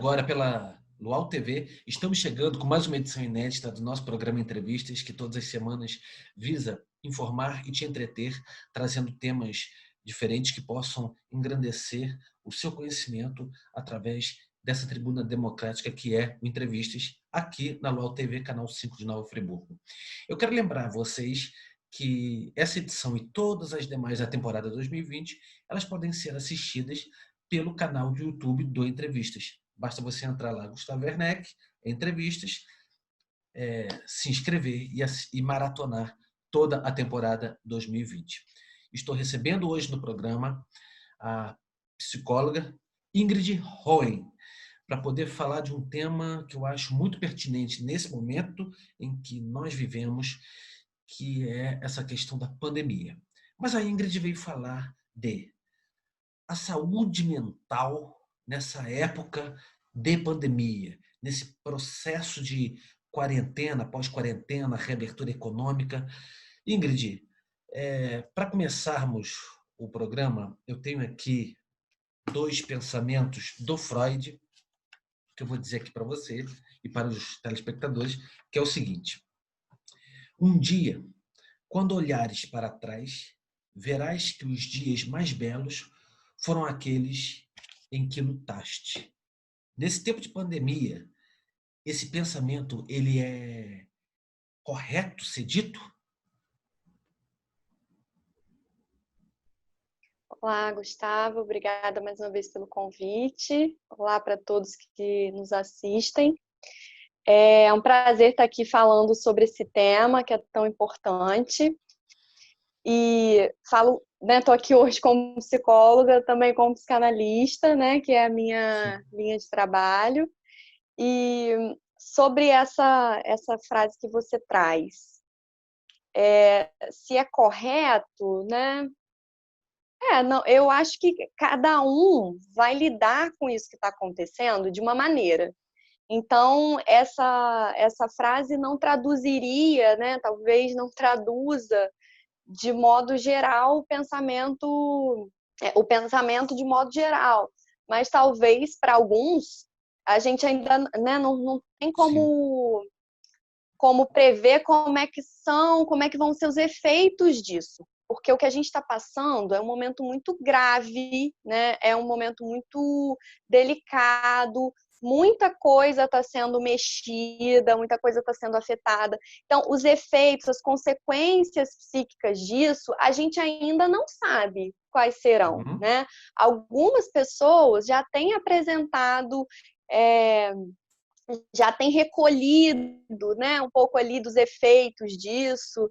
agora pela Luau TV. Estamos chegando com mais uma edição inédita do nosso programa Entrevistas, que todas as semanas visa informar e te entreter, trazendo temas diferentes que possam engrandecer o seu conhecimento através dessa tribuna democrática que é o Entrevistas, aqui na Luau TV, canal 5 de Nova Friburgo. Eu quero lembrar a vocês que essa edição e todas as demais da temporada 2020, elas podem ser assistidas pelo canal do YouTube do Entrevistas. Basta você entrar lá, Gustavo Werneck, Entrevistas, se inscrever e maratonar toda a temporada 2020. Estou recebendo hoje no programa a psicóloga Ingrid Hohen, para poder falar de um tema que eu acho muito pertinente nesse momento em que nós vivemos, que é essa questão da pandemia. Mas a Ingrid veio falar de a saúde mental nessa época de pandemia, nesse processo de quarentena, pós-quarentena, reabertura econômica. Ingrid, para começarmos o programa, eu tenho aqui dois pensamentos do Freud, que eu vou dizer aqui para você e para os telespectadores, que é o seguinte: um dia, quando olhares para trás, verás que os dias mais belos foram aqueles em que lutaste. Nesse tempo de pandemia, esse pensamento, ele é correto ser dito? Olá, Gustavo. Obrigada mais uma vez pelo convite. Olá para todos que nos assistem. É um prazer estar aqui falando sobre esse tema que é tão importante. E falo, né, estou aqui hoje como psicóloga, também como psicanalista, né, que é a minha linha de trabalho. E sobre essa frase que você traz, se é correto, né? Não, eu acho que cada um vai lidar com isso que está acontecendo de uma maneira. Então, essa frase não traduziria, né? Talvez não traduza de modo geral o pensamento de modo geral. Mas talvez para alguns a gente ainda, né, não tem como prever como é que vão ser os efeitos disso. Porque o que a gente está passando é um momento muito grave, né? É um momento muito delicado, muita coisa está sendo mexida, muita coisa está sendo afetada. Então, os efeitos, as consequências psíquicas disso, a gente ainda não sabe quais serão, né? Algumas pessoas já têm apresentado já tem recolhido, né, um pouco ali dos efeitos disso,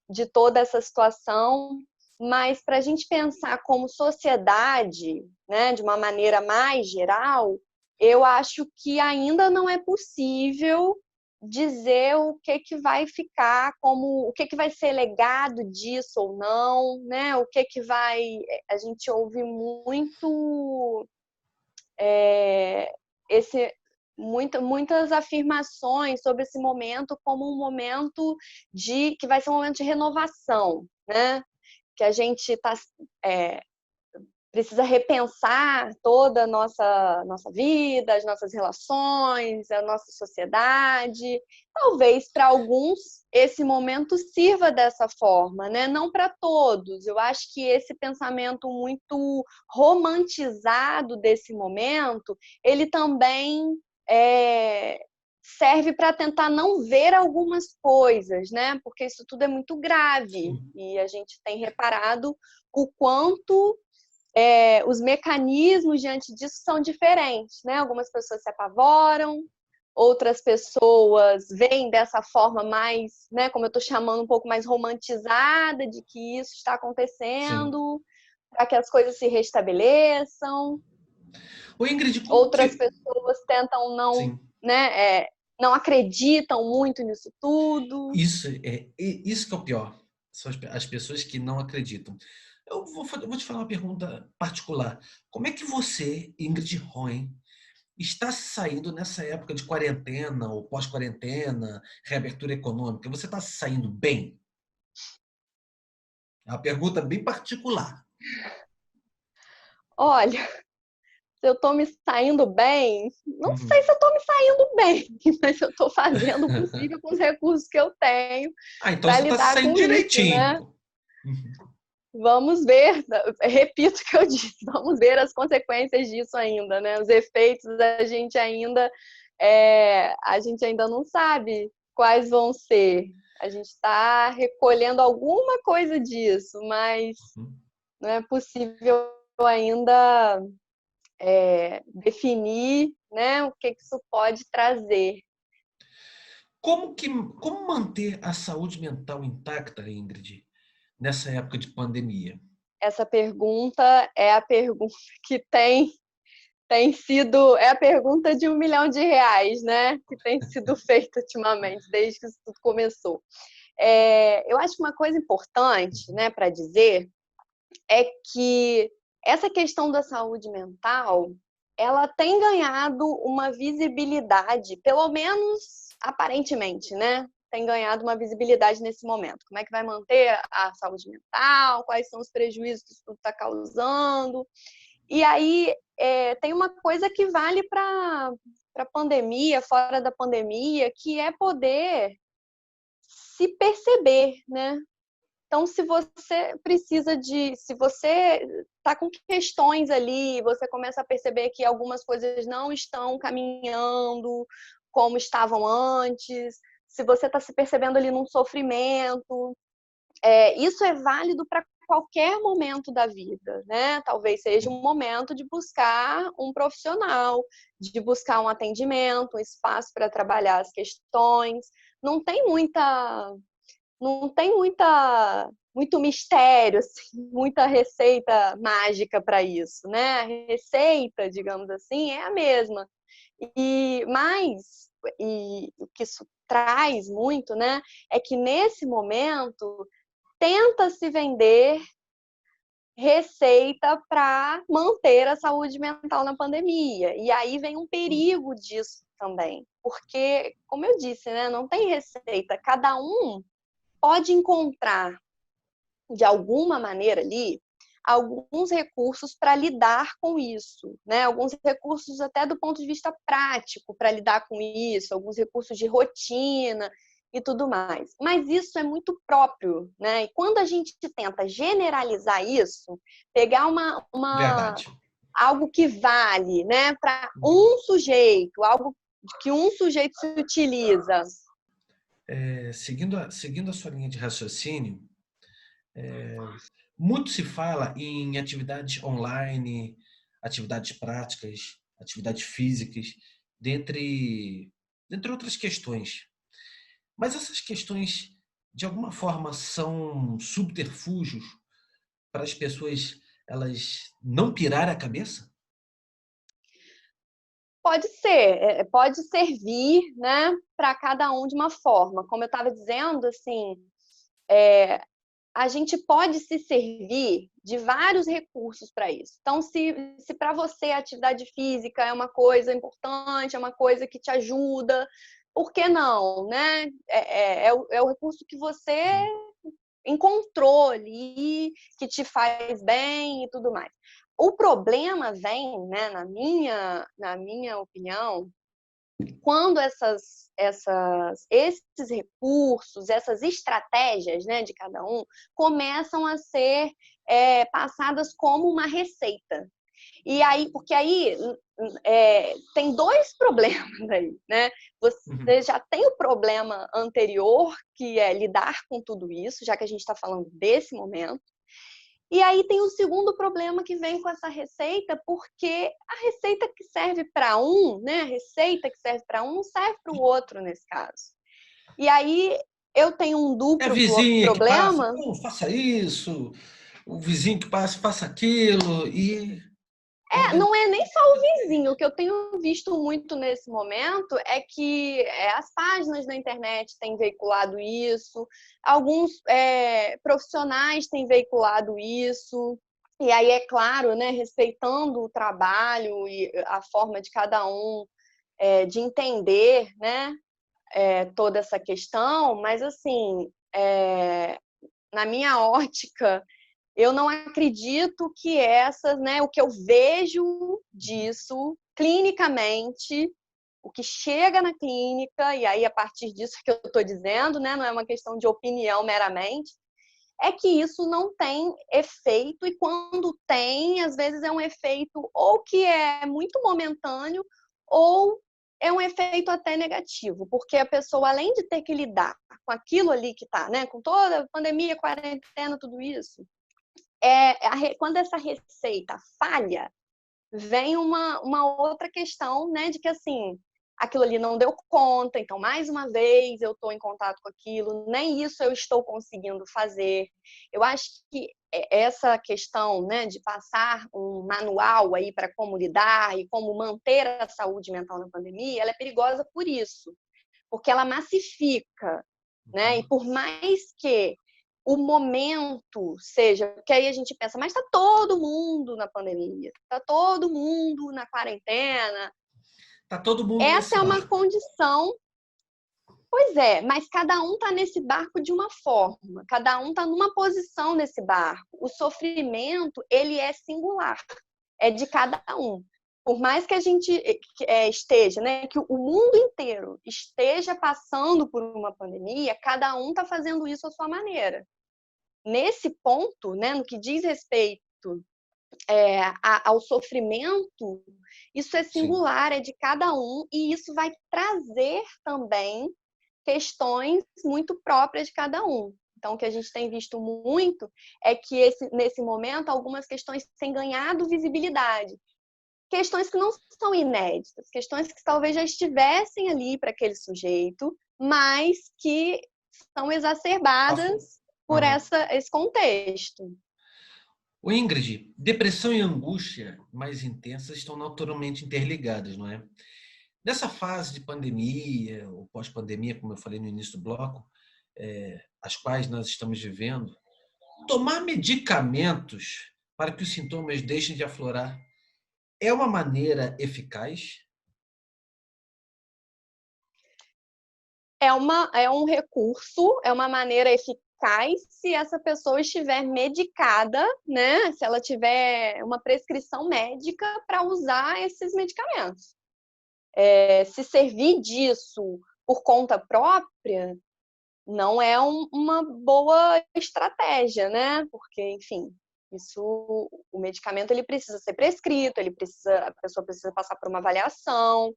de toda essa situação, mas para a gente pensar como sociedade, né, de uma maneira mais geral, eu acho que ainda não é possível dizer o que vai ficar, o que vai ser legado disso ou não, né, o que vai... A gente ouve muito muitas afirmações sobre esse momento como um momento que vai ser um momento de renovação, né? Que a gente precisa repensar toda a nossa vida, as nossas relações, a nossa sociedade. Talvez para alguns esse momento sirva dessa forma, né? Não para todos. Eu acho que esse pensamento muito romantizado desse momento, ele também serve para tentar não ver algumas coisas, né? Porque isso tudo é muito grave. E a gente tem reparado o quanto os mecanismos diante disso são diferentes, né? Algumas pessoas se apavoram, outras pessoas veem dessa forma mais, né, como eu estou chamando, um pouco mais romantizada de que isso está acontecendo, para que as coisas se restabeleçam. Ô Ingrid, Outras pessoas tentam não acreditam muito nisso tudo. Isso que é o pior. São as pessoas que não acreditam. Eu vou te falar uma pergunta particular. Como é que você, Ingrid Hohen, está saindo nessa época de quarentena ou pós-quarentena, reabertura econômica? Você está saindo bem? É uma pergunta bem particular. Olha, Se eu estou me saindo bem, não sei Uhum. se eu estou me saindo bem, mas eu estou fazendo o possível com os recursos que eu tenho Ah, então para você está se lidar saindo com isso, direitinho, né? pô. Uhum. Vamos ver, repito o que eu disse, vamos ver as consequências disso ainda, né? Os efeitos a gente ainda não sabe quais vão ser. A gente está recolhendo alguma coisa disso, mas não é possível ainda definir, né, o que isso pode trazer. Como manter a saúde mental intacta, Ingrid, nessa época de pandemia? Essa pergunta é a pergunta que tem sido, é a pergunta de R$ 1 milhão, né? Que tem sido feita ultimamente, desde que isso tudo começou. Eu acho que uma coisa importante, né, para dizer é que essa questão da saúde mental, ela tem ganhado uma visibilidade, pelo menos aparentemente, né? Tem ganhado uma visibilidade nesse momento. Como é que vai manter a saúde mental? Quais são os prejuízos que isso tudo está causando? E aí tem uma coisa que vale para a pandemia, fora da pandemia, que é poder se perceber, né? Então, se você está com questões ali, você começa a perceber que algumas coisas não estão caminhando como estavam antes, se você está se percebendo ali num sofrimento, isso é válido para qualquer momento da vida, né? Talvez seja um momento de buscar um profissional, de buscar um atendimento, um espaço para trabalhar as questões. Não tem muita muito mistério, assim, muita receita mágica para isso, né? A receita, digamos assim, é a mesma. E o que isso traz muito, né, é que nesse momento tenta se vender receita para manter a saúde mental na pandemia. E aí vem um perigo disso também, porque, como eu disse, né, não tem receita, cada um pode encontrar, de alguma maneira ali, alguns recursos para lidar com isso, né? Alguns recursos até do ponto de vista prático para lidar com isso, alguns recursos de rotina e tudo mais. Mas isso é muito próprio, né? E quando a gente tenta generalizar isso, pegar Verdade. algo que vale, né, para um sujeito, algo que um sujeito se utiliza. Seguindo a sua linha de raciocínio, muito se fala em atividades online, atividades práticas, atividades físicas, dentre outras questões. Mas essas questões, de alguma forma, são subterfúgios para as pessoas elas não pirarem a cabeça? Pode servir, né, para cada um de uma forma. Como eu estava dizendo, assim, a gente pode se servir de vários recursos para isso. Então, se para você a atividade física é uma coisa importante, é uma coisa que te ajuda, por que não, né? É o recurso que você encontrou ali, que te faz bem e tudo mais. O problema vem, né, na minha opinião, quando esses recursos, essas estratégias, né, de cada um, começam a ser passadas como uma receita. E aí, porque aí tem dois problemas aí, né? Você já tem o problema anterior, que é lidar com tudo isso, já que a gente está falando desse momento. E aí tem o segundo problema que vem com essa receita, porque a receita que serve para um, né? A receita que serve para um não serve para o outro nesse caso. E aí eu tenho um É a duplo vizinha que passa, problema. não, faça isso, o vizinho que passa, faça aquilo, e Não é nem só o vizinho. O que eu tenho visto muito nesse momento é que as páginas da internet têm veiculado isso, alguns profissionais têm veiculado isso. E aí, é claro, né, respeitando o trabalho e a forma de cada um de entender, né, toda essa questão, mas, assim, na minha ótica, eu não acredito que essas, né, o que eu vejo disso clinicamente, o que chega na clínica, e aí a partir disso que eu estou dizendo, né, não é uma questão de opinião meramente, é que isso não tem efeito, e quando tem, às vezes é um efeito ou que é muito momentâneo, ou é um efeito até negativo, porque a pessoa, além de ter que lidar com aquilo ali que está, né, com toda a pandemia, quarentena, tudo isso, quando essa receita falha, vem uma outra questão, né, de que assim, aquilo ali não deu conta, então mais uma vez eu estou em contato com aquilo, nem isso eu estou conseguindo fazer. Eu acho que essa questão, né, de passar um manual aí para como lidar e como manter a saúde mental na pandemia, ela é perigosa por isso, porque ela massifica, né? E por mais que o momento seja, porque aí a gente pensa, mas está todo mundo na pandemia, está todo mundo na quarentena. Tá todo mundo Essa nesse é uma barco. condição, pois é, mas cada um está nesse barco de uma forma, cada um está numa posição nesse barco. O sofrimento, ele é singular, é de cada um. Por mais que a gente esteja, né, que o mundo inteiro esteja passando por uma pandemia, cada um está fazendo isso à sua maneira. Nesse ponto, né, no que diz respeito ao sofrimento, isso é Sim, singular, é de cada um, e isso vai trazer também questões muito próprias de cada um. Então, o que a gente tem visto muito é que nesse momento algumas questões têm ganhado visibilidade. Questões que não são inéditas, questões que talvez já estivessem ali para aquele sujeito, mas que são exacerbadas por Aham. esse contexto. O Ingrid, depressão e angústia mais intensas estão naturalmente interligadas, não é? Nessa fase de pandemia, ou pós-pandemia, como eu falei no início do bloco, as quais nós estamos vivendo, tomar medicamentos para que os sintomas deixem de aflorar é uma maneira eficaz? É um recurso, é uma maneira eficaz se essa pessoa estiver medicada, né? Se ela tiver uma prescrição médica para usar esses medicamentos. Se servir disso por conta própria, não é uma boa estratégia, né? Porque, enfim, o medicamento ele precisa ser prescrito, a pessoa precisa passar por uma avaliação,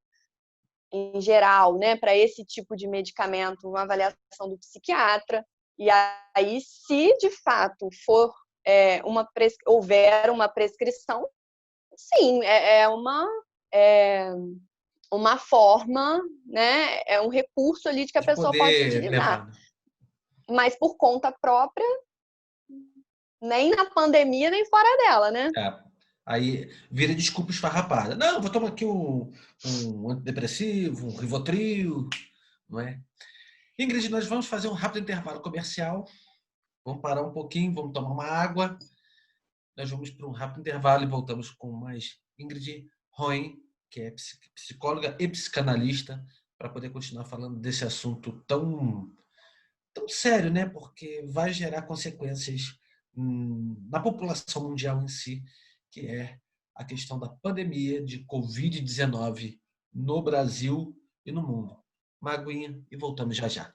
em geral, né, para esse tipo de medicamento, uma avaliação do psiquiatra. E aí, se de fato houver uma prescrição, sim, é uma forma, né, é um recurso ali de que a De pessoa pode poder utilizar. levar, né? Mas por conta própria, nem na pandemia, nem fora dela, né? Aí vira desculpa esfarrapada. Não, vou tomar aqui um antidepressivo, um Rivotril, não é? Ingrid, nós vamos fazer um rápido intervalo comercial. Vamos parar um pouquinho, vamos tomar uma água. Nós vamos para um rápido intervalo e voltamos com mais Ingrid Roen, que é psicóloga e psicanalista, para poder continuar falando desse assunto tão sério, né? Porque vai gerar consequências na população mundial em si, que é a questão da pandemia de Covid-19 no Brasil e no mundo. Uma aguinha e voltamos já já.